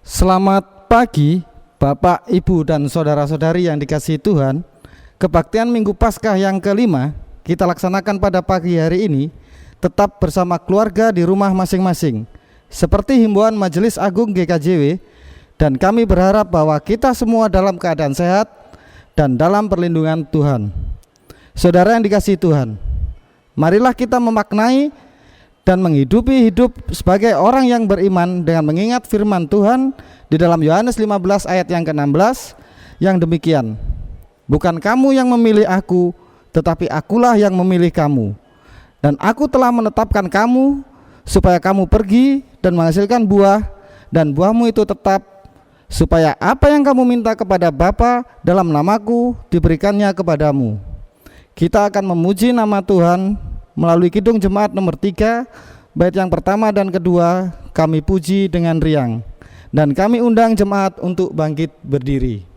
Selamat pagi, Bapak, Ibu, dan saudara-saudari yang dikasihi Tuhan. Kebaktian Minggu Paskah yang kelima kita laksanakan pada pagi hari ini tetap bersama keluarga di rumah masing-masing, seperti himbauan Majelis Agung GKJW, dan kami berharap bahwa kita semua dalam keadaan sehat dan dalam perlindungan Tuhan. Saudara yang dikasihi Tuhan, marilah kita memaknai dan menghidupi hidup sebagai orang yang beriman dengan mengingat firman Tuhan di dalam Yohanes 15 ayat yang ke-16 yang demikian. Bukan kamu yang memilih aku, tetapi akulah yang memilih kamu. Dan aku telah menetapkan kamu supaya kamu pergi dan menghasilkan buah, dan buahmu itu tetap, supaya apa yang kamu minta kepada Bapa dalam namaku diberikannya kepadamu. Kita akan memuji nama Tuhan melalui Kidung Jemaat nomor 3, bait yang pertama dan kedua kami puji dengan riang. Dan kami undang jemaat untuk bangkit berdiri.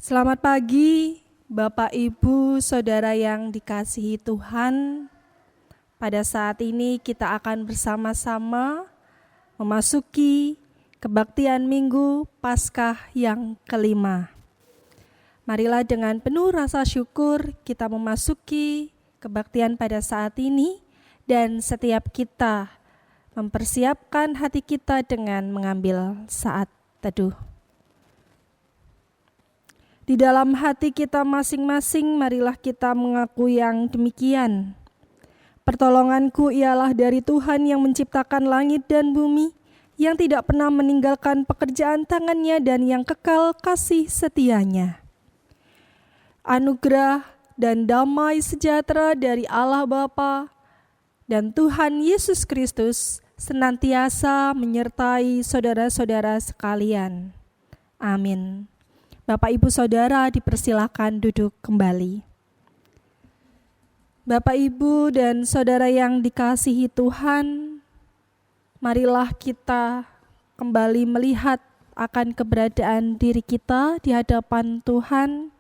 Selamat pagi, Bapak, Ibu, Saudara yang dikasihi Tuhan. Pada saat ini kita akan bersama-sama memasuki kebaktian Minggu Paskah yang kelima. Marilah dengan penuh rasa syukur kita memasuki kebaktian pada saat ini, dan setiap kita mempersiapkan hati kita dengan mengambil saat teduh. Di dalam hati kita masing-masing, marilah kita mengaku yang demikian. Pertolonganku ialah dari Tuhan yang menciptakan langit dan bumi, yang tidak pernah meninggalkan pekerjaan tangannya dan yang kekal kasih setianya. Anugerah dan damai sejahtera dari Allah Bapa dan Tuhan Yesus Kristus senantiasa menyertai saudara-saudara sekalian. Amin. Bapak, Ibu, Saudara dipersilakan duduk kembali. Bapak, Ibu, dan Saudara yang dikasihi Tuhan, marilah kita kembali melihat akan keberadaan diri kita di hadapan Tuhan,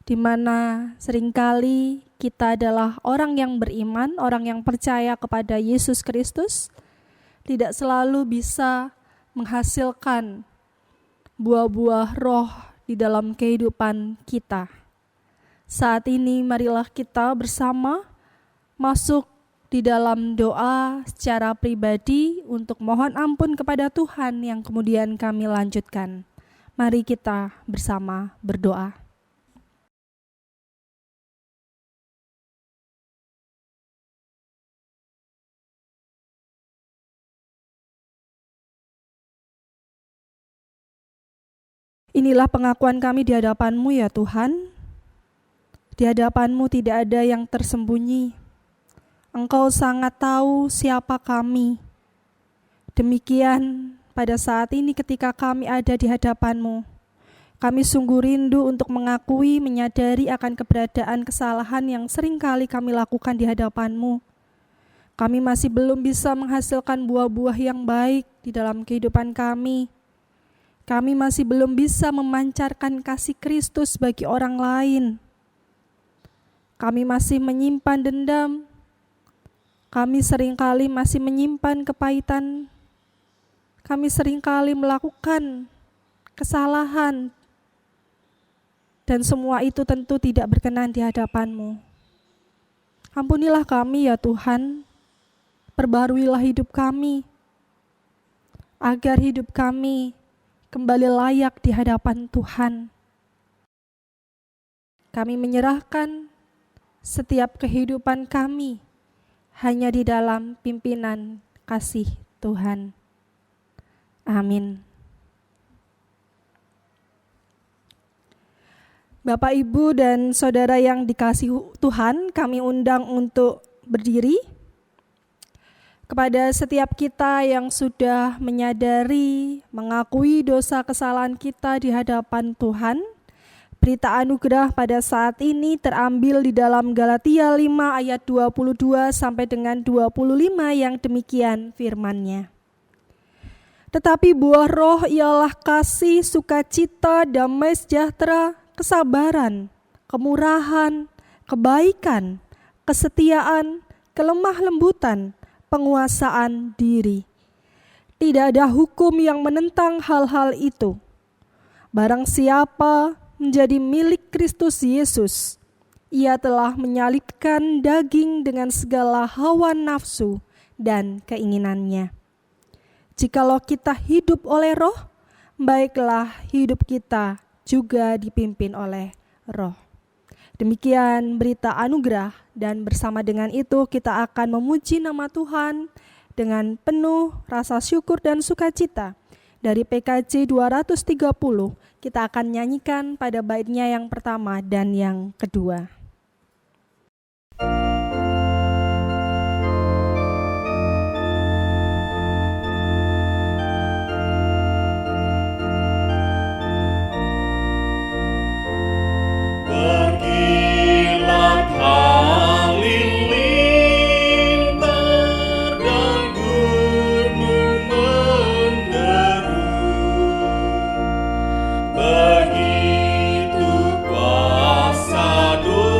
di mana seringkali kita adalah orang yang beriman, orang yang percaya kepada Yesus Kristus, tidak selalu bisa menghasilkan buah-buah roh di dalam kehidupan kita. Saat ini marilah kita bersama masuk di dalam doa secara pribadi untuk mohon ampun kepada Tuhan yang kemudian kami lanjutkan. Mari kita bersama berdoa. Inilah pengakuan kami di hadapan-Mu ya Tuhan. Di hadapan-Mu tidak ada yang tersembunyi. Engkau sangat tahu siapa kami. Demikian pada saat ini ketika kami ada di hadapan-Mu, Kami sungguh rindu untuk mengakui, menyadari akan keberadaan kesalahan yang seringkali kami lakukan di hadapan-Mu. Kami masih belum bisa menghasilkan buah-buah yang baik di dalam kehidupan kami. Kami masih belum bisa memancarkan kasih Kristus bagi orang lain. Kami masih menyimpan dendam. Kami seringkali masih menyimpan kepahitan. Kami seringkali melakukan kesalahan. Dan semua itu tentu tidak berkenan di hadapan-Mu. Ampunilah kami ya Tuhan. Perbaharuilah hidup kami, agar hidup kami kembali layak di hadapan Tuhan. Kami menyerahkan setiap kehidupan kami hanya di dalam pimpinan kasih Tuhan. Amin. Bapak, Ibu, dan Saudara yang dikasihi Tuhan, kami undang untuk berdiri. Kepada setiap kita yang sudah menyadari, mengakui dosa kesalahan kita di hadapan Tuhan, berita anugerah pada saat ini terambil di dalam Galatia 5 ayat 22 sampai dengan 25 yang demikian firman-Nya. Tetapi buah roh ialah kasih, sukacita, damai sejahtera, kesabaran, kemurahan, kebaikan, kesetiaan, kelemah lembutan, penguasaan diri. Tidak ada hukum yang menentang hal-hal itu. Barang siapa menjadi milik Kristus Yesus, ia telah menyalibkan daging dengan segala hawa nafsu dan keinginannya. Jikalau kita hidup oleh roh, baiklah hidup kita juga dipimpin oleh roh. Demikian berita anugerah, dan bersama dengan itu kita akan memuji nama Tuhan dengan penuh rasa syukur dan sukacita. Dari PKJ 230 kita akan nyanyikan pada baitnya yang pertama dan yang kedua. Begitu kuasa Tuhan.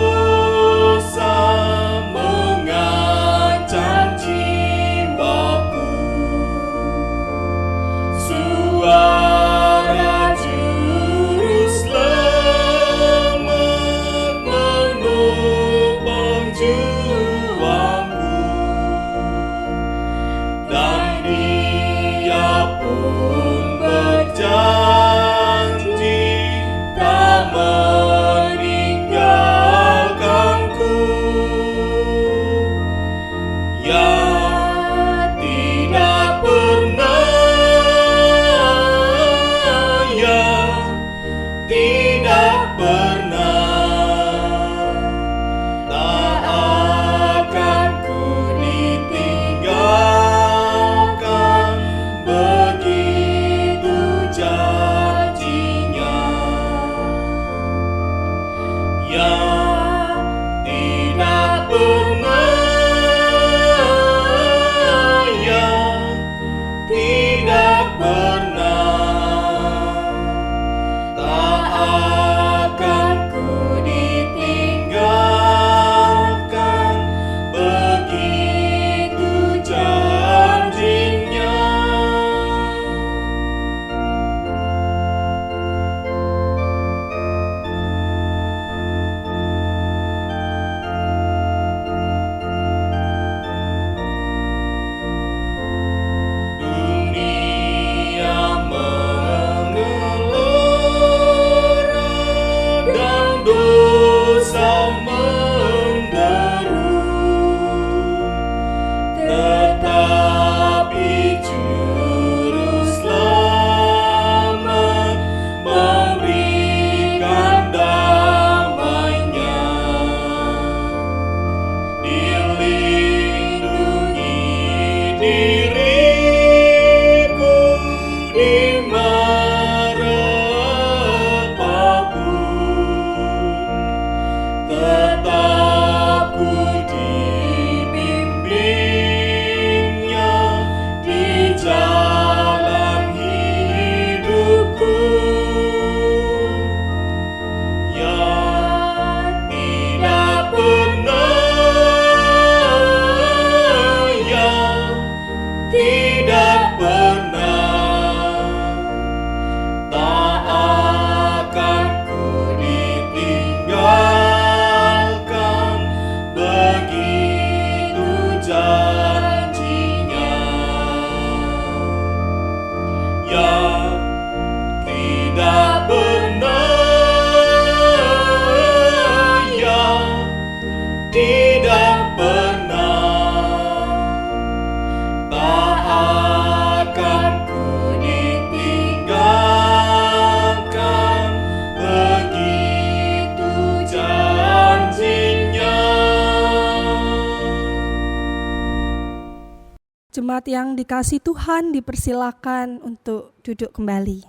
Jemaat yang dikasihi Tuhan, dipersilakan untuk duduk kembali.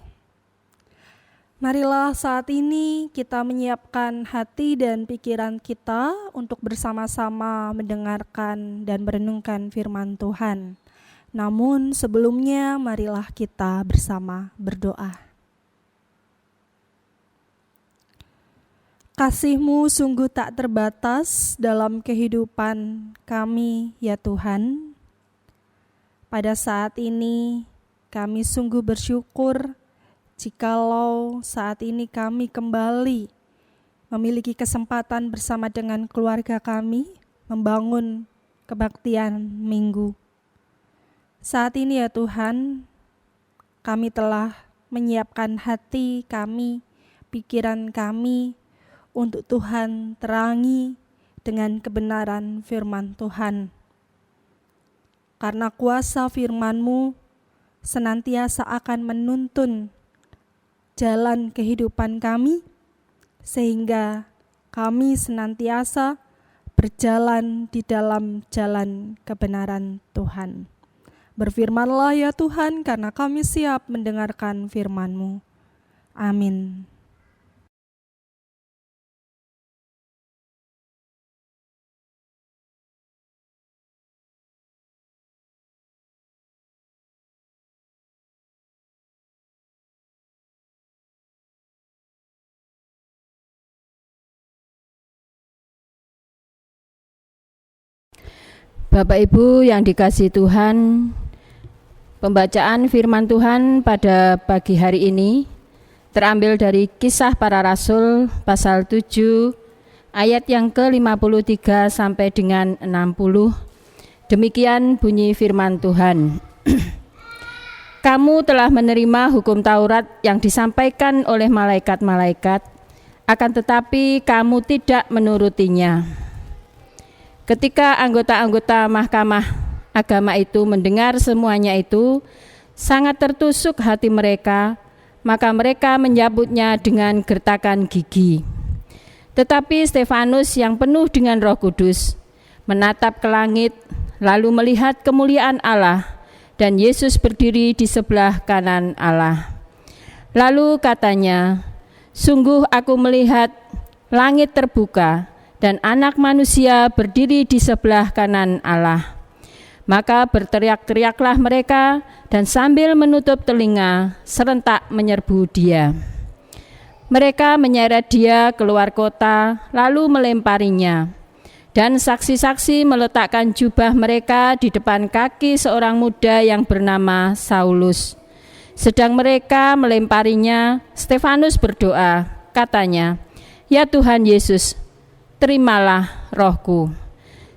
Marilah saat ini kita menyiapkan hati dan pikiran kita untuk bersama-sama mendengarkan dan merenungkan firman Tuhan. Namun sebelumnya marilah kita bersama berdoa. Kasih-Mu sungguh tak terbatas dalam kehidupan kami, ya Tuhan. Pada saat ini kami sungguh bersyukur jikalau saat ini kami kembali memiliki kesempatan bersama dengan keluarga kami membangun kebaktian minggu. Saat ini ya Tuhan, kami telah menyiapkan hati kami, pikiran kami untuk Tuhan terangi dengan kebenaran firman Tuhan. Karena kuasa firman-Mu senantiasa akan menuntun jalan kehidupan kami, sehingga kami senantiasa berjalan di dalam jalan kebenaran Tuhan. Berfirmanlah ya Tuhan, karena kami siap mendengarkan firman-Mu. Amin. Bapak Ibu yang dikasihi Tuhan, pembacaan firman Tuhan pada pagi hari ini terambil dari Kisah Para Rasul pasal 7 ayat yang ke-53 sampai dengan 60. Demikian bunyi firman Tuhan. Kamu telah menerima hukum Taurat yang disampaikan oleh malaikat-malaikat, akan tetapi kamu tidak menurutinya. Ketika anggota-anggota mahkamah agama itu mendengar semuanya itu, sangat tertusuk hati mereka, maka mereka menyambutnya dengan gertakan gigi. Tetapi Stefanus yang penuh dengan Roh Kudus menatap ke langit, lalu melihat kemuliaan Allah dan Yesus berdiri di sebelah kanan Allah. Lalu katanya, "Sungguh aku melihat langit terbuka dan Anak Manusia berdiri di sebelah kanan Allah." Maka berteriak-teriaklah mereka dan sambil menutup telinga serentak menyerbu Dia. Mereka menyeret Dia keluar kota lalu melemparinya. Dan saksi-saksi meletakkan jubah mereka di depan kaki seorang muda yang bernama Saulus. Sedang mereka melemparinya, Stefanus berdoa, katanya, "Ya Tuhan Yesus, terimalah rohku."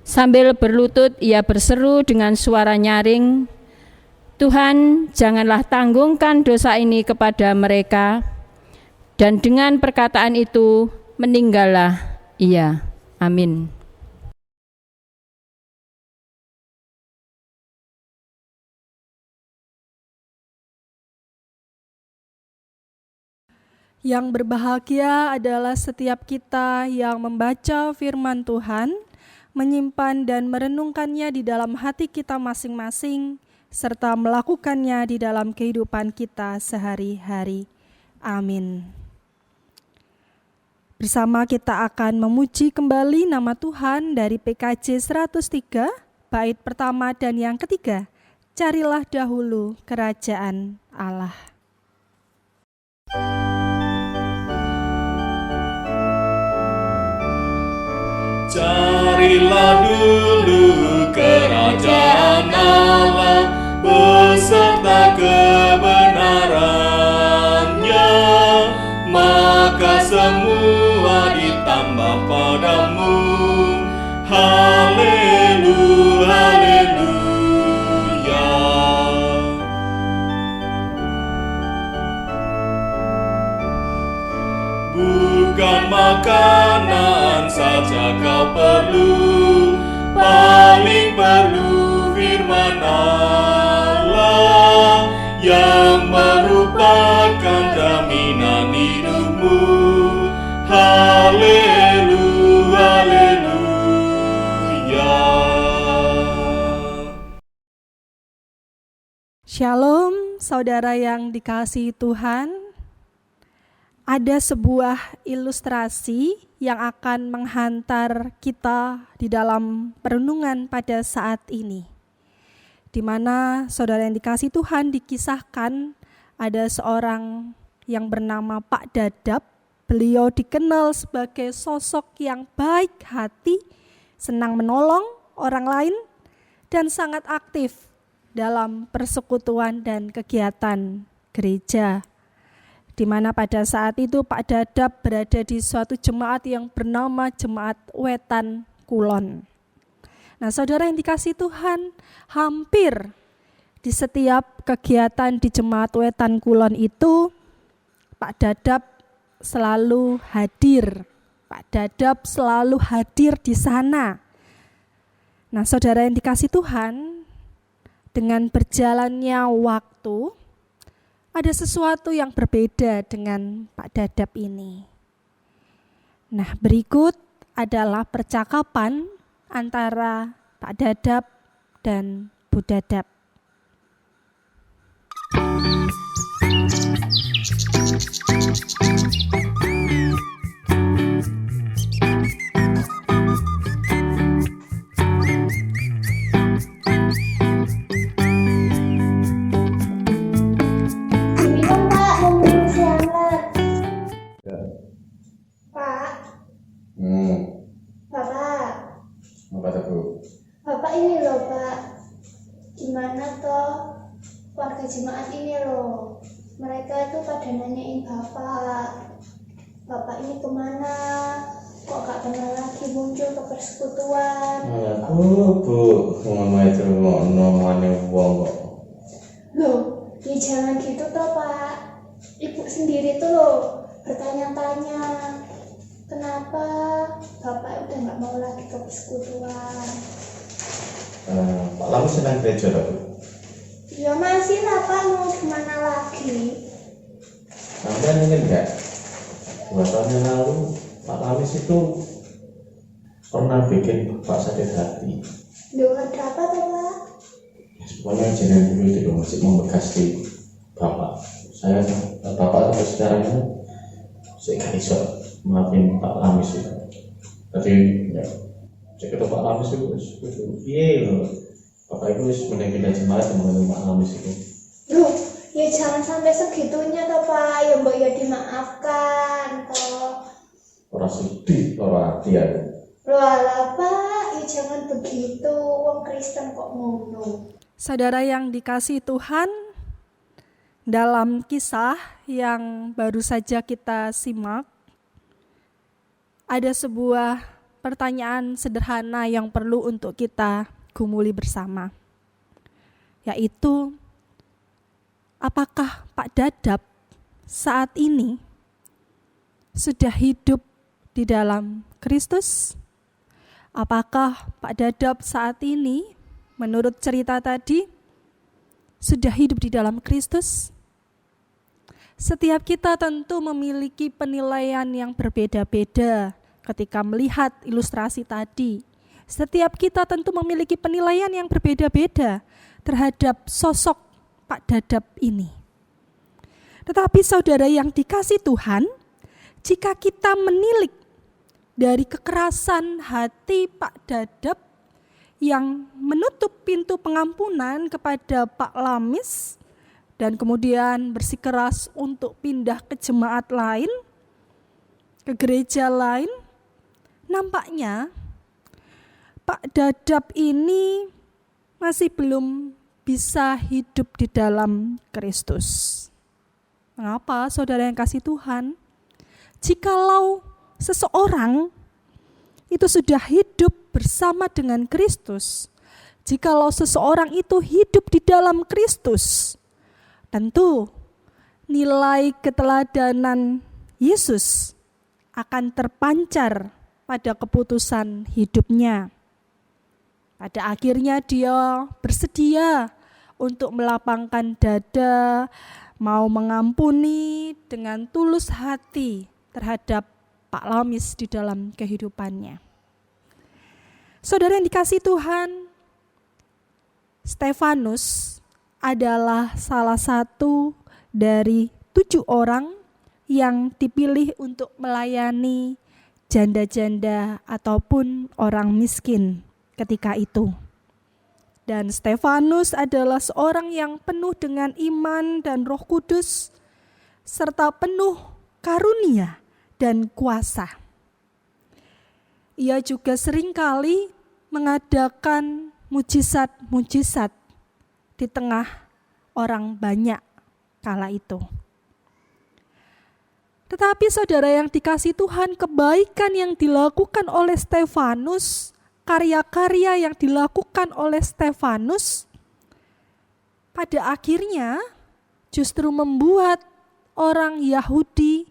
Sambil berlutut ia berseru dengan suara nyaring, "Tuhan, janganlah tanggungkan dosa ini kepada mereka." Dan dengan perkataan itu meninggallah ia. Amin. Yang berbahagia adalah setiap kita yang membaca firman Tuhan, menyimpan dan merenungkannya di dalam hati kita masing-masing, serta melakukannya di dalam kehidupan kita sehari-hari. Amin. Bersama kita akan memuji kembali nama Tuhan dari PKJ 103, bait pertama dan yang ketiga. Carilah dahulu kerajaan Allah. Carilah dulu kerajaan Allah beserta kebenarannya, maka semua ditambah padamu. Haleluya, haleluya. Bukan makanan saja kau perlu, paling perlu firman Allah yang merupakan jaminan hidupmu. Haleluya, haleluya. Shalom, saudara yang dikasihi Tuhan. Ada sebuah ilustrasi yang akan menghantar kita di dalam perenungan pada saat ini, di mana saudara yang dikasihi Tuhan dikisahkan ada seorang yang bernama Pak Dadap. Beliau dikenal sebagai sosok yang baik hati, senang menolong orang lain, dan sangat aktif dalam persekutuan dan kegiatan gereja, di mana pada saat itu Pak Dadap berada di suatu jemaat yang bernama Jemaat Wetan Kulon. Nah, saudara yang dikasihi Tuhan, hampir di setiap kegiatan di Jemaat Wetan Kulon itu Pak Dadap selalu hadir. Pak Dadap selalu hadir di sana. Nah, saudara yang dikasihi Tuhan, dengan berjalannya waktu, ada sesuatu yang berbeda dengan Pak Dadap ini. Nah, berikut adalah percakapan antara Pak Dadap dan Bu Dadap. Jemaat ini loh, mereka tuh pada nanyain Bapak ini kemana, kok gak pernah lagi muncul ke persekutuan. Bu, ngomong itu ngomongnya wong kok. Loh, ya jangan gitu toh Pak. Ibu sendiri tuh loh bertanya-tanya, kenapa Bapak udah gak mau lagi ke persekutuan. Pak Lamu senang gereja loh, Bu. Ya masih lah Pak, mau gimana lagi? Sampai ingat nggak? 2 tahun yang lalu Pak Lamis itu pernah bikin Bapak sakit hati. Loh, ada apa tuh Pak? Ya, semuanya jenengan dulu itu masih membekas di Bapak. Bapak sampai sekarang ini saya nggak bisa maafin Pak Lamis itu. Tadi ya, saya ketemu Pak Lamis itu, iya loh. Bapak Ibu mending pindah jemaat dengan Pak Lamis itu. Loh, ya jangan sampai segitunya toh Pak, ya mbak ya dimaafkan toh. Orang sedih, orang hati ya. Loh alah Pak, ya jangan begitu, wong Kristen kok ngono. Saudara yang dikasihi Tuhan, dalam kisah yang baru saja kita simak, ada sebuah pertanyaan sederhana yang perlu untuk kita gumuli bersama, yaitu apakah Pak Dadap saat ini sudah hidup di dalam Kristus? Apakah Pak Dadap saat ini menurut cerita tadi sudah hidup di dalam Kristus? Setiap kita tentu memiliki penilaian yang berbeda-beda ketika melihat ilustrasi tadi. Setiap kita tentu memiliki penilaian yang berbeda-beda terhadap sosok Pak Dadap ini. Tetapi saudara yang dikasihi Tuhan, jika kita menilik dari kekerasan hati Pak Dadap yang menutup pintu pengampunan kepada Pak Lamis dan kemudian bersikeras untuk pindah ke jemaat lain, ke gereja lain, nampaknya Pak Dadap ini masih belum bisa hidup di dalam Kristus. Mengapa saudara yang kasih Tuhan? Jikalau seseorang itu sudah hidup bersama dengan Kristus, jikalau seseorang itu hidup di dalam Kristus, tentu nilai keteladanan Yesus akan terpancar pada keputusan hidupnya. Pada akhirnya dia bersedia untuk melapangkan dada, mau mengampuni dengan tulus hati terhadap Pak Lamis di dalam kehidupannya. Saudara yang dikasihi Tuhan, Stefanus adalah salah satu dari 7 orang yang dipilih untuk melayani janda-janda ataupun orang miskin ketika itu. Dan Stefanus adalah seorang yang penuh dengan iman dan Roh Kudus, serta penuh karunia dan kuasa. Ia juga seringkali mengadakan mujizat-mujizat di tengah orang banyak kala itu. Tetapi saudara yang dikasihi Tuhan, kebaikan yang dilakukan oleh Stefanus, karya-karya yang dilakukan oleh Stefanus, pada akhirnya justru membuat orang Yahudi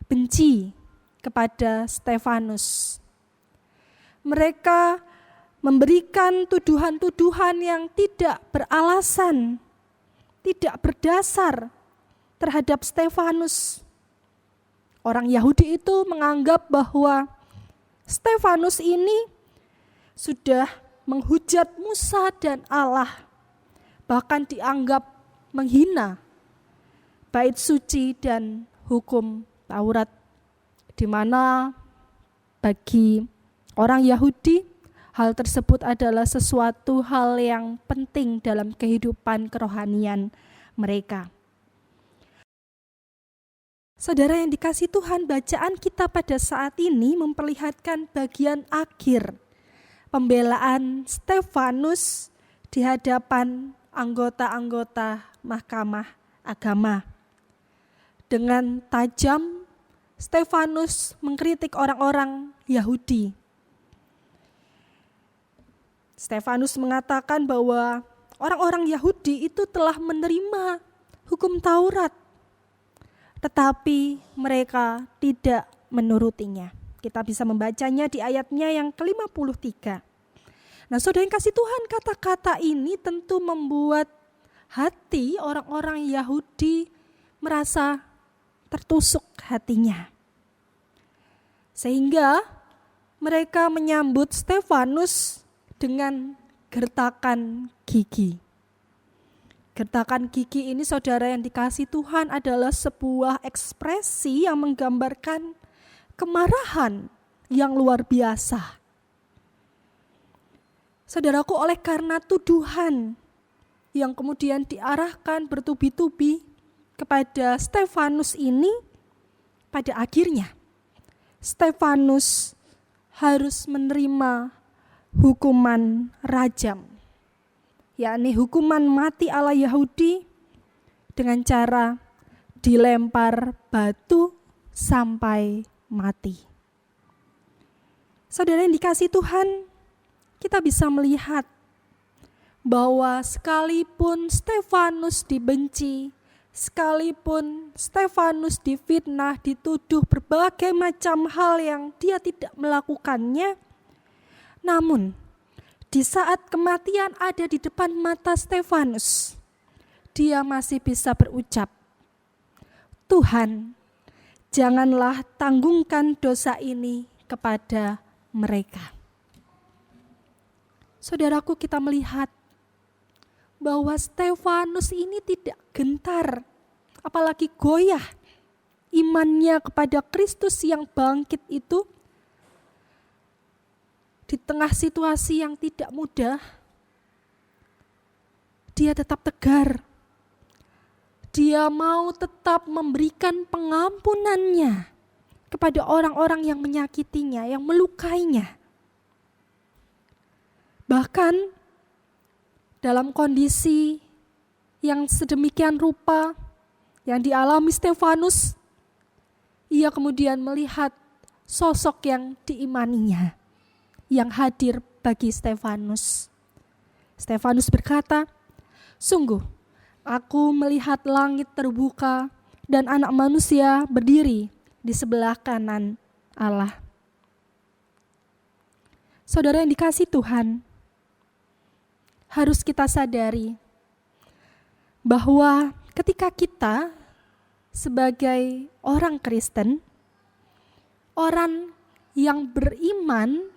benci kepada Stefanus. Mereka memberikan tuduhan-tuduhan yang tidak beralasan, tidak berdasar terhadap Stefanus. Orang Yahudi itu menganggap bahwa Stefanus ini sudah menghujat Musa dan Allah, bahkan dianggap menghina bait suci dan hukum Taurat, di mana bagi orang Yahudi hal tersebut adalah sesuatu hal yang penting dalam kehidupan kerohanian mereka. Saudara yang dikasihi Tuhan, bacaan kita pada saat ini memperlihatkan bagian akhir pembelaan Stefanus di hadapan anggota-anggota Mahkamah Agama. Dengan tajam, Stefanus mengkritik orang-orang Yahudi. Stefanus mengatakan bahwa orang-orang Yahudi itu telah menerima hukum Taurat, tetapi mereka tidak menurutinya. Kita bisa membacanya di ayatnya yang ke-53. Nah, saudara yang kasih Tuhan, kata-kata ini tentu membuat hati orang-orang Yahudi merasa tertusuk hatinya. Sehingga mereka menyambut Stefanus dengan gertakan gigi. Gertakan gigi ini, saudara yang dikasihi Tuhan, adalah sebuah ekspresi yang menggambarkan kemarahan yang luar biasa. Saudaraku, oleh karena tuduhan yang kemudian diarahkan bertubi-tubi kepada Stefanus ini, pada akhirnya Stefanus harus menerima hukuman rajam, yakni hukuman mati ala Yahudi dengan cara dilempar batu sampai mati. Saudara yang dikasihi Tuhan, kita bisa melihat bahwa sekalipun Stefanus dibenci, sekalipun Stefanus difitnah, dituduh berbagai macam hal yang dia tidak melakukannya, namun di saat kematian ada di depan mata Stefanus, dia masih bisa berucap, "Tuhan, janganlah tanggungkan dosa ini kepada mereka." Saudaraku, kita melihat bahwa Stefanus ini tidak gentar, apalagi goyah imannya kepada Kristus yang bangkit itu. Di tengah situasi yang tidak mudah, dia tetap tegar. Dia mau tetap memberikan pengampunannya kepada orang-orang yang menyakitinya, yang melukainya. Bahkan dalam kondisi yang sedemikian rupa yang dialami Stefanus, ia kemudian melihat sosok yang diimaninya, yang hadir bagi Stefanus. Stefanus berkata, "Sungguh, aku melihat langit terbuka dan anak manusia berdiri di sebelah kanan Allah." Saudara yang dikasihi Tuhan, harus kita sadari bahwa ketika kita sebagai orang Kristen, orang yang beriman,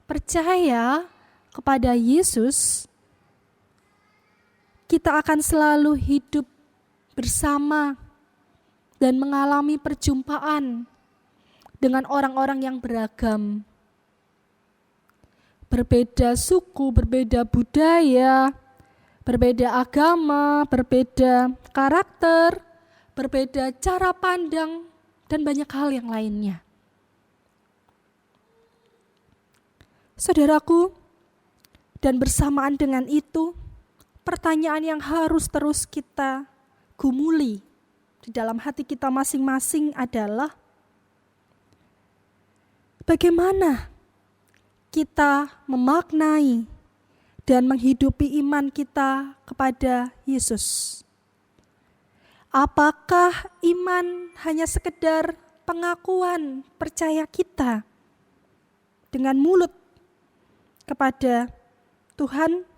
percaya kepada Yesus, kita akan selalu hidup bersama dan mengalami perjumpaan dengan orang-orang yang beragam. Berbeda suku, berbeda budaya, berbeda agama, berbeda karakter, berbeda cara pandang, dan banyak hal yang lainnya. Saudaraku, dan bersamaan dengan itu, pertanyaan yang harus terus kita gumuli di dalam hati kita masing-masing adalah, bagaimana kita memaknai dan menghidupi iman kita kepada Yesus? Apakah iman hanya sekedar pengakuan percaya kita dengan mulut kepada Tuhan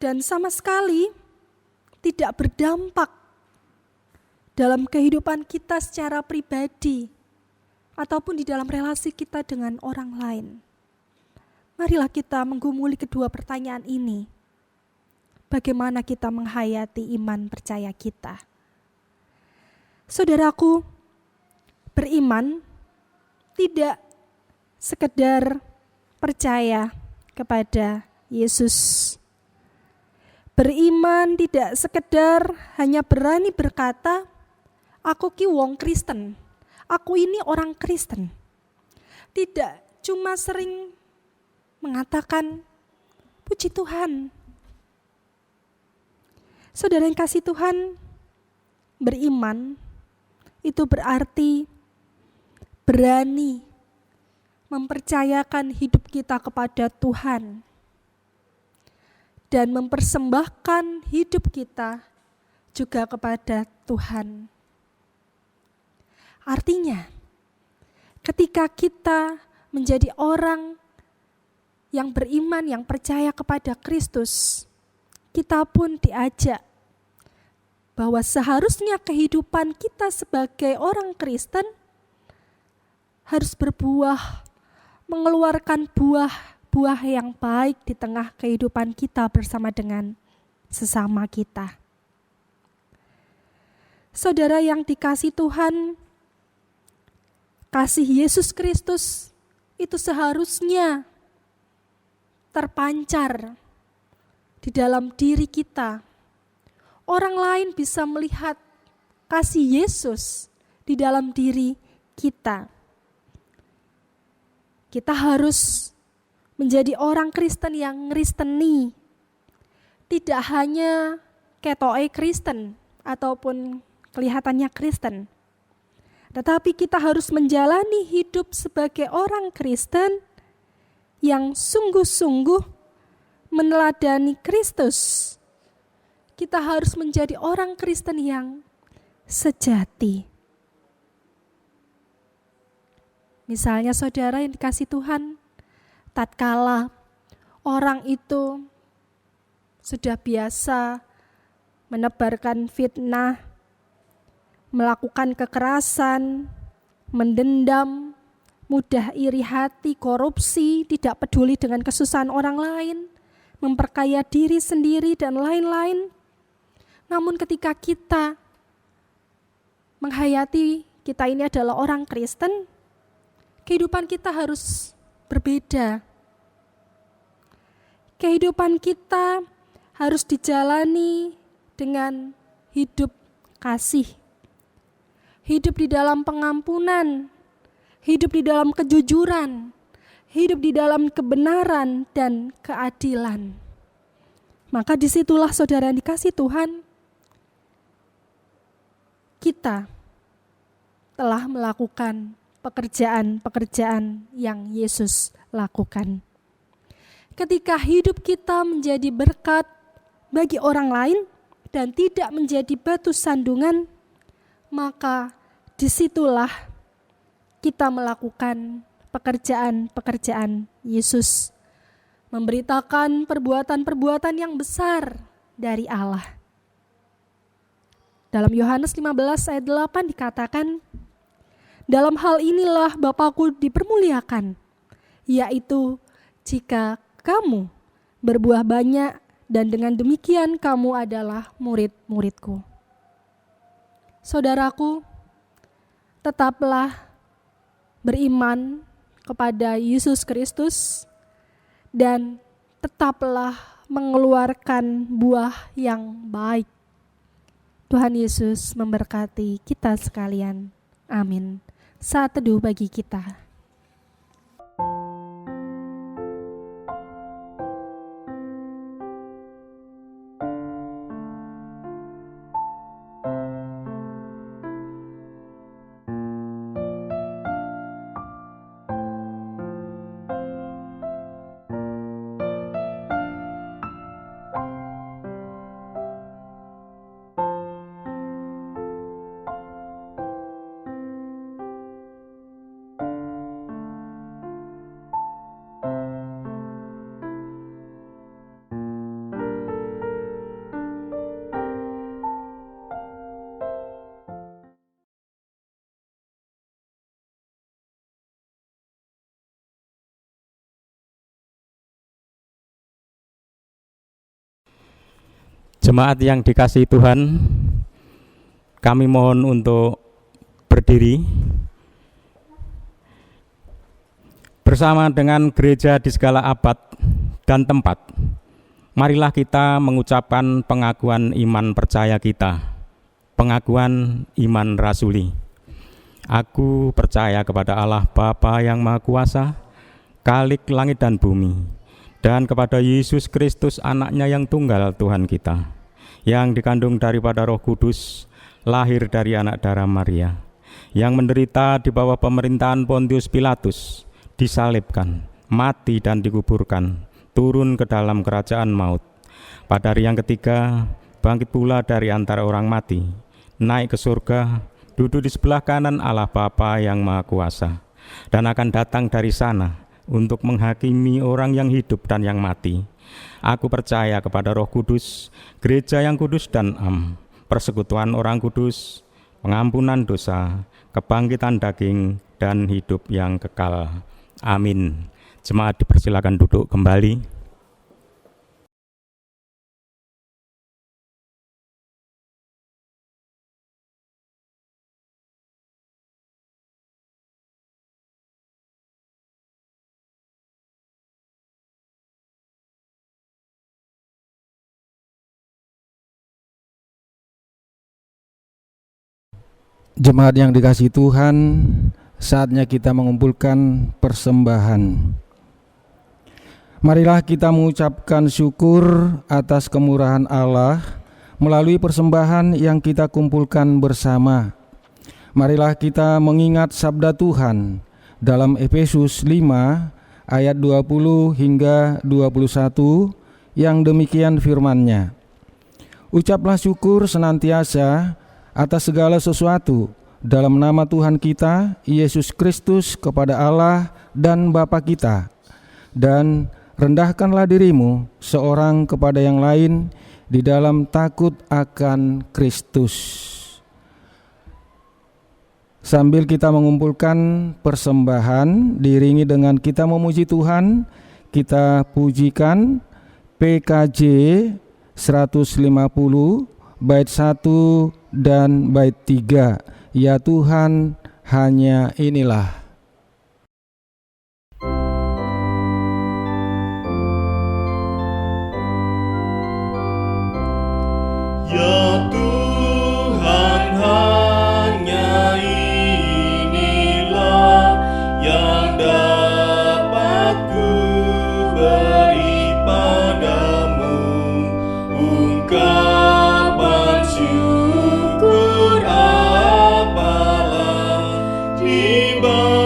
dan sama sekali tidak berdampak dalam kehidupan kita secara pribadi ataupun di dalam relasi kita dengan orang lain? Marilah kita menggumuli kedua pertanyaan ini. Bagaimana kita menghayati iman percaya kita? Saudaraku, beriman tidak sekedar percaya kepada Yesus. Beriman tidak sekedar hanya berani berkata, aku ki wong Kristen, aku ini orang Kristen. Tidak cuma sering mengatakan, puji Tuhan. Saudara yang kasih Tuhan, beriman itu berarti berani mempercayakan hidup kita kepada Tuhan dan mempersembahkan hidup kita juga kepada Tuhan. Artinya, ketika kita menjadi orang yang beriman, yang percaya kepada Kristus, kita pun diajak bahwa seharusnya kehidupan kita sebagai orang Kristen harus berbuah, mengeluarkan buah yang baik di tengah kehidupan kita bersama dengan sesama kita. Saudara yang dikasihi Tuhan, kasih Yesus Kristus itu seharusnya terpancar di dalam diri kita. Orang lain bisa melihat kasih Yesus di dalam diri kita. Kita harus menjadi orang Kristen yang ngristeni. Tidak hanya ketoke Kristen ataupun kelihatannya Kristen. Tetapi kita harus menjalani hidup sebagai orang Kristen yang sungguh-sungguh meneladani Kristus. Kita harus menjadi orang Kristen yang sejati. Misalnya saudara yang dikasih Tuhan, tatkala orang itu sudah biasa menebarkan fitnah, melakukan kekerasan, mendendam, mudah iri hati, korupsi, tidak peduli dengan kesusahan orang lain, memperkaya diri sendiri dan lain-lain. Namun ketika kita menghayati kita ini adalah orang Kristen, kehidupan kita harus berbeda. Kehidupan kita harus dijalani dengan hidup kasih, hidup di dalam pengampunan, hidup di dalam kejujuran, hidup di dalam kebenaran dan keadilan. Maka disitulah saudara yang dikasih Tuhan, kita telah melakukan pekerjaan-pekerjaan yang Yesus lakukan. Ketika hidup kita menjadi berkat bagi orang lain dan tidak menjadi batu sandungan, maka disitulah kita melakukan pekerjaan-pekerjaan Yesus, memberitakan perbuatan-perbuatan yang besar dari Allah. Dalam Yohanes 15 ayat 8 dikatakan, dalam hal inilah Bapa-Ku dipermuliakan, yaitu jika kamu berbuah banyak dan dengan demikian kamu adalah murid-muridku. Saudaraku, tetaplah beriman kepada Yesus Kristus dan tetaplah mengeluarkan buah yang baik. Tuhan Yesus memberkati kita sekalian. Amin. Saat teduh bagi kita. Jemaat yang dikasihi Tuhan, kami mohon untuk berdiri bersama dengan gereja di segala abad dan tempat. Marilah kita mengucapkan pengakuan iman percaya kita, pengakuan iman rasuli. Aku percaya kepada Allah Bapa yang Maha Kuasa, Khalik langit dan bumi, dan kepada Yesus Kristus anaknya yang tunggal Tuhan kita, yang dikandung daripada Roh Kudus, lahir dari anak darah Maria, yang menderita di bawah pemerintahan Pontius Pilatus, disalibkan, mati dan dikuburkan, turun ke dalam kerajaan maut. Pada hari yang ketiga, bangkit pula dari antara orang mati, naik ke surga, duduk di sebelah kanan Allah Bapa yang Maha Kuasa, dan akan datang dari sana untuk menghakimi orang yang hidup dan yang mati. Aku percaya kepada Roh Kudus, gereja yang kudus dan am, persekutuan orang kudus, pengampunan dosa, kebangkitan daging, dan hidup yang kekal. Amin. Jemaat dipersilakan duduk kembali. Jemaat yang dikasihi Tuhan, saatnya kita mengumpulkan persembahan. Marilah kita mengucapkan syukur atas kemurahan Allah melalui persembahan yang kita kumpulkan bersama. Marilah kita mengingat sabda Tuhan dalam Efesus 5 ayat 20 hingga 21 yang demikian firman-Nya. Ucaplah syukur senantiasa atas segala sesuatu dalam nama Tuhan kita Yesus Kristus kepada Allah dan Bapa kita, dan rendahkanlah dirimu seorang kepada yang lain di dalam takut akan Kristus. Sambil kita mengumpulkan persembahan, diiringi dengan kita memuji Tuhan, kita pujikan PKJ 150 bait 1 dan bait 3. Ya Tuhan, hanya inilah. Ya Tuhan, hanya inilah yang dapat ku beri padamu, ungkapan syukur apalah di bawah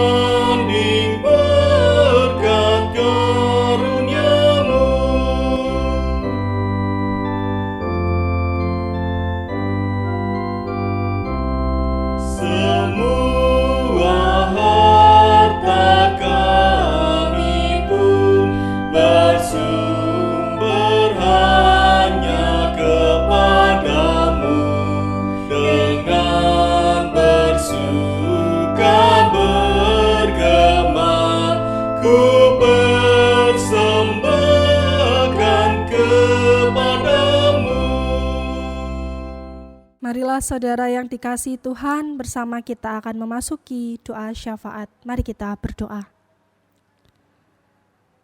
saudara yang dikasihi Tuhan, bersama kita akan memasuki doa syafaat. Mari kita berdoa.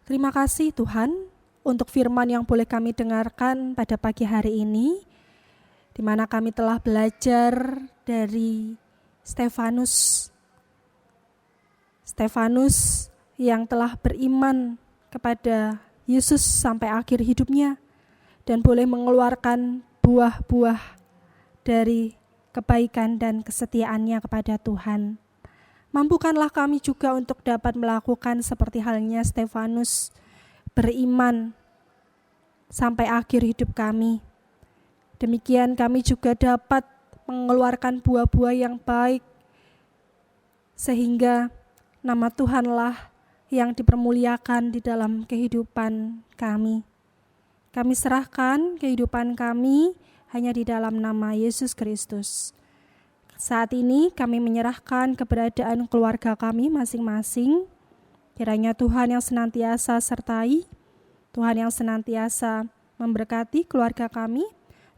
Terima kasih Tuhan untuk firman yang boleh kami dengarkan pada pagi hari ini, di mana kami telah belajar dari Stefanus yang telah beriman kepada Yesus sampai akhir hidupnya dan boleh mengeluarkan buah-buah dari kebaikan dan kesetiaannya kepada Tuhan. Mampukanlah kami juga untuk dapat melakukan seperti halnya Stefanus, beriman sampai akhir hidup kami. Demikian kami juga dapat mengeluarkan buah-buah yang baik, sehingga nama Tuhanlah yang dipermuliakan di dalam kehidupan kami. Kami serahkan kehidupan kami hanya di dalam nama Yesus Kristus. Saat ini kami menyerahkan keberadaan keluarga kami masing-masing. Kiranya Tuhan yang senantiasa sertai, Tuhan yang senantiasa memberkati keluarga kami,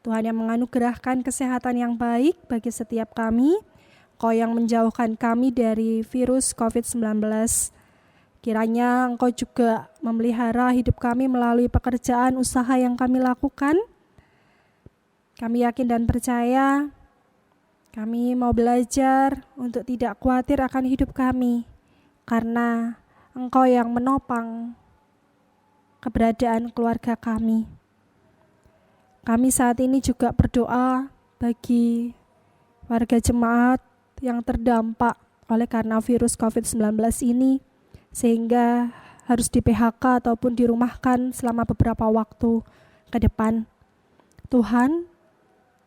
Tuhan yang menganugerahkan kesehatan yang baik bagi setiap kami, Engkau yang menjauhkan kami dari virus COVID-19. Kiranya Engkau juga memelihara hidup kami melalui pekerjaan usaha yang kami lakukan. Kami yakin dan percaya, kami mau belajar untuk tidak khawatir akan hidup kami, karena Engkau yang menopang keberadaan keluarga kami. Kami saat ini juga berdoa bagi warga jemaat yang terdampak oleh karena virus COVID-19 ini, sehingga harus di PHK ataupun dirumahkan selama beberapa waktu ke depan. Tuhan,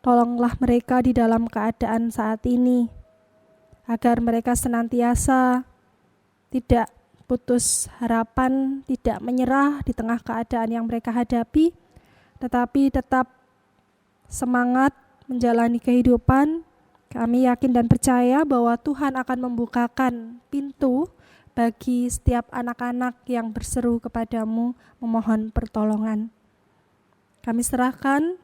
tolonglah mereka di dalam keadaan saat ini, agar mereka senantiasa tidak putus harapan, tidak menyerah di tengah keadaan yang mereka hadapi, tetapi tetap semangat menjalani kehidupan. Kami yakin dan percaya bahwa Tuhan akan membukakan pintu bagi setiap anak-anak yang berseru kepadamu memohon pertolongan. Kami serahkan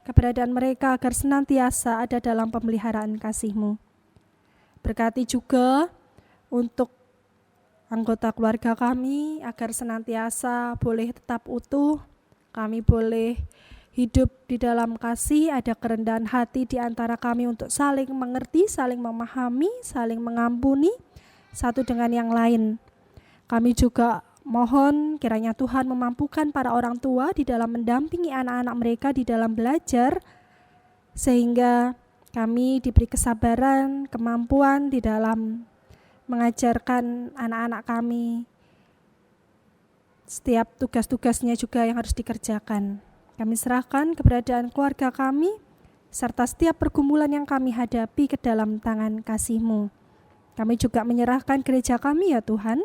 keberadaan mereka agar senantiasa ada dalam pemeliharaan kasih-Mu. Berkati juga untuk anggota keluarga kami agar senantiasa boleh tetap utuh, kami boleh hidup di dalam kasih, ada kerendahan hati di antara kami untuk saling mengerti, saling memahami, saling mengampuni satu dengan yang lain. Kami juga mohon kiranya Tuhan memampukan para orang tua di dalam mendampingi anak-anak mereka di dalam belajar, sehingga kami diberi kesabaran, kemampuan di dalam mengajarkan anak-anak kami setiap tugas-tugasnya juga yang harus dikerjakan. Kami serahkan keberadaan keluarga kami serta setiap pergumulan yang kami hadapi ke dalam tangan kasih-Mu. Kami juga menyerahkan gereja kami ya Tuhan.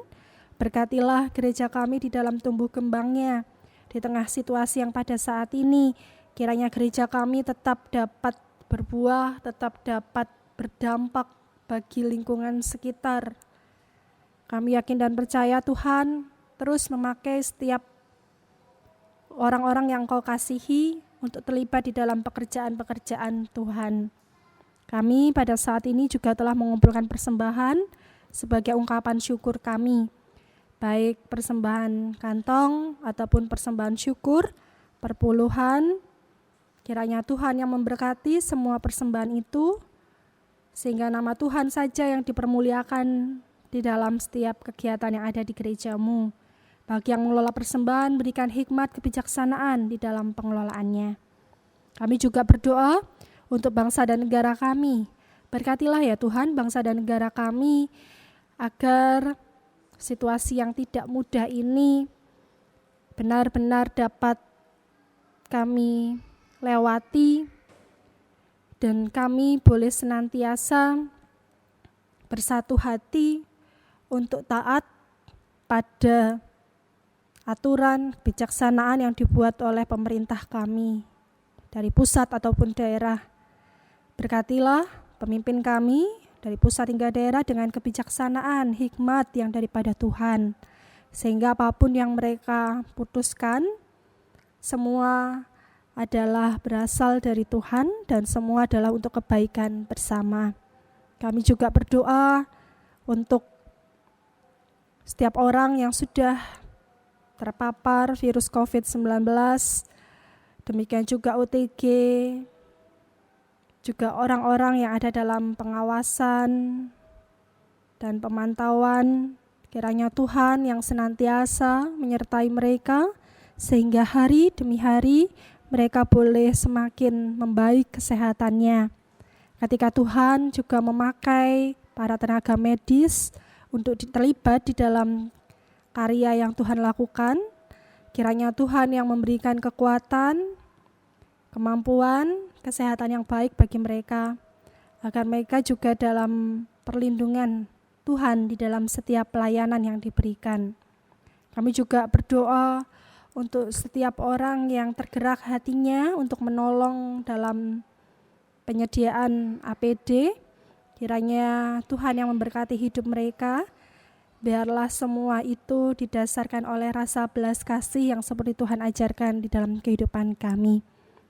Berkatilah gereja kami di dalam tumbuh kembangnya. Di tengah situasi yang pada saat ini, kiranya gereja kami tetap dapat berbuah, tetap dapat berdampak bagi lingkungan sekitar. Kami yakin dan percaya Tuhan terus memakai setiap orang-orang yang Kau kasihi untuk terlibat di dalam pekerjaan-pekerjaan Tuhan. Kami pada saat ini juga telah mengumpulkan persembahan sebagai ungkapan syukur kami, baik persembahan kantong ataupun persembahan syukur, perpuluhan. Kiranya Tuhan yang memberkati semua persembahan itu, sehingga nama Tuhan saja yang dipermuliakan di dalam setiap kegiatan yang ada di gereja-Mu. Bagi yang mengelola persembahan, berikan hikmat kebijaksanaan di dalam pengelolaannya. Kami juga berdoa untuk bangsa dan negara kami. Berkatilah ya Tuhan bangsa dan negara kami, agar situasi yang tidak mudah ini benar-benar dapat kami lewati, dan kami boleh senantiasa bersatu hati untuk taat pada aturan kebijaksanaan yang dibuat oleh pemerintah kami dari pusat ataupun daerah. Berkatilah pemimpin kami dari pusat hingga daerah dengan kebijaksanaan, hikmat yang daripada Tuhan, sehingga apapun yang mereka putuskan, semua adalah berasal dari Tuhan dan semua adalah untuk kebaikan bersama. Kami juga berdoa untuk setiap orang yang sudah terpapar virus COVID-19, demikian juga OTG, juga orang-orang yang ada dalam pengawasan dan pemantauan. Kiranya Tuhan yang senantiasa menyertai mereka, sehingga hari demi hari mereka boleh semakin membaik kesehatannya. Ketika Tuhan juga memakai para tenaga medis untuk terlibat di dalam karya yang Tuhan lakukan, kiranya Tuhan yang memberikan kekuatan, kemampuan, kesehatan yang baik bagi mereka, agar mereka juga dalam perlindungan Tuhan di dalam setiap pelayanan yang diberikan. Kami juga berdoa untuk setiap orang yang tergerak hatinya untuk menolong dalam penyediaan APD. Kiranya Tuhan yang memberkati hidup mereka. Biarlah semua itu didasarkan oleh rasa belas kasih yang seperti Tuhan ajarkan di dalam kehidupan kami.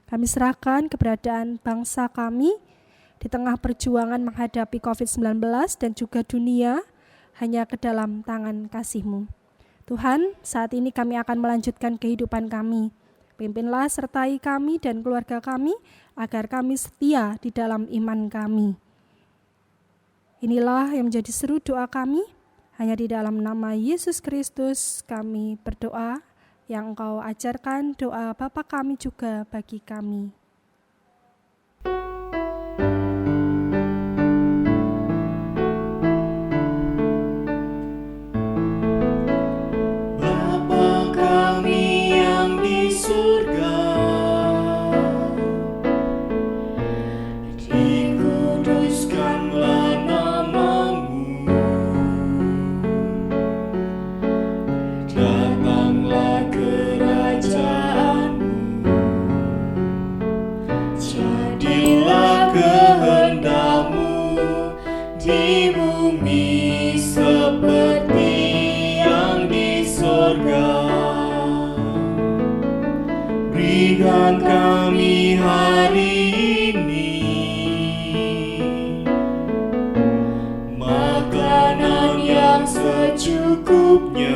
Kami serahkan keberadaan bangsa kami di tengah perjuangan menghadapi COVID-19 dan juga dunia hanya ke dalam tangan kasih-Mu. Tuhan, saat ini kami akan melanjutkan kehidupan kami. Pimpinlah sertai kami dan keluarga kami agar kami setia di dalam iman kami. Inilah yang menjadi seru doa kami. Hanya di dalam nama Yesus Kristus kami berdoa, yang Engkau ajarkan doa Bapa kami juga bagi kami. Bapa kami yang di surga, dikuduskanlah nama-Mu, datanglah kerajaan-Mu, jadilah kehendak-Mu di bumi seperti yang di surga. Berikan kami hari ini makanan yang secukupnya.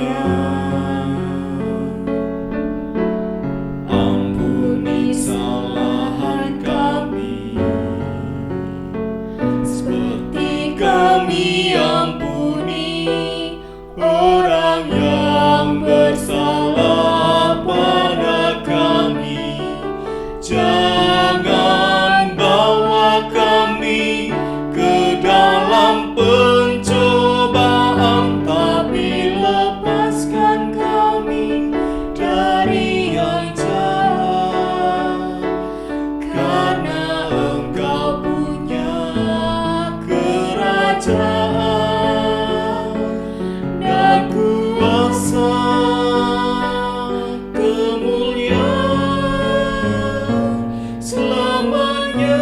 Ampuni kesalahan kami, seperti kami ampuni orang yang bersalah pada kami. Jangan bawa kami ke dalam pencobaan, tapi lepaskan kami dari yang jahat. Karena Engkau punya kerajaan dan kuasa, kemuliaan selamanya.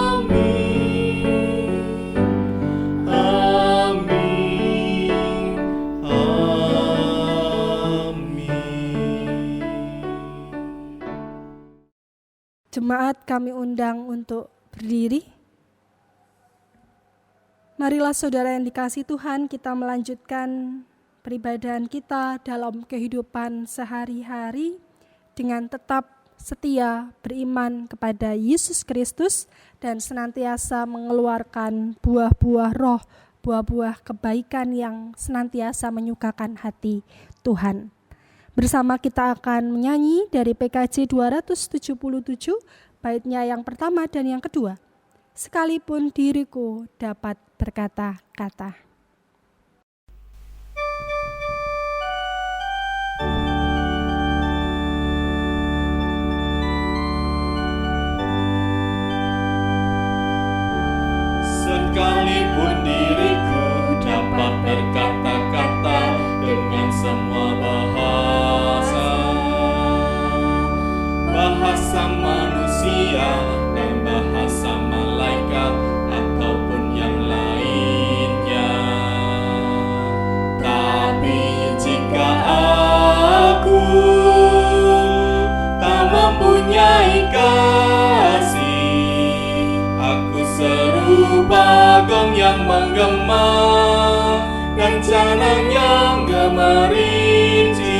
Amin. Amin. Amin. Jemaat kami undang untuk berdiri. Marilah saudara yang dikasihi Tuhan, kita melanjutkan peribadahan kita dalam kehidupan sehari-hari dengan tetap setia beriman kepada Yesus Kristus dan senantiasa mengeluarkan buah-buah roh, buah-buah kebaikan yang senantiasa menyukakan hati Tuhan. Bersama kita akan menyanyi dari PKJ 277, baitnya yang pertama dan yang kedua. Sekalipun diriku dapat berkata-kata. Sekalipun diriku dapat berkata-kata dengan semua bahasa, bahasa manusia dan bahasa malaikat ataupun yang lainnya. Tapi jika aku menggema dan jalannya gemerincing.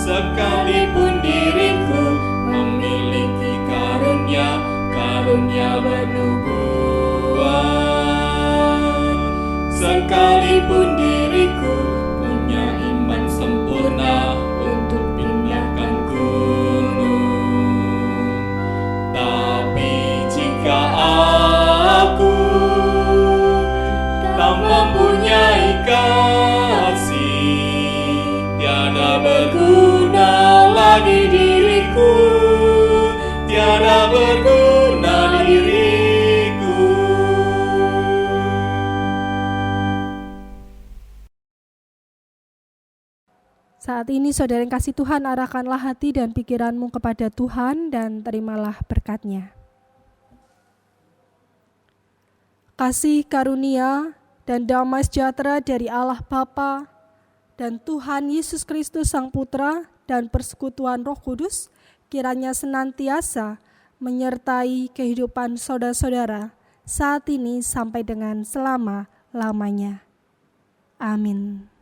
Sekalipun diriku memiliki karunia bernubuat, sekalipun diriku punya iman sempurna untuk pindahkan gunung, tapi jika aku tak mempunyai kasih, tiada berguna lagi diriku, tiada berguna diriku. Saat ini saudara yang kasih Tuhan, arahkanlah hati dan pikiranmu kepada Tuhan dan terimalah berkat-Nya. Kasih karunia dan damai sejahtera dari Allah Bapa dan Tuhan Yesus Kristus Sang Putra dan persekutuan Roh Kudus kiranya senantiasa menyertai kehidupan saudara-saudara saat ini sampai dengan selama-lamanya. Amin.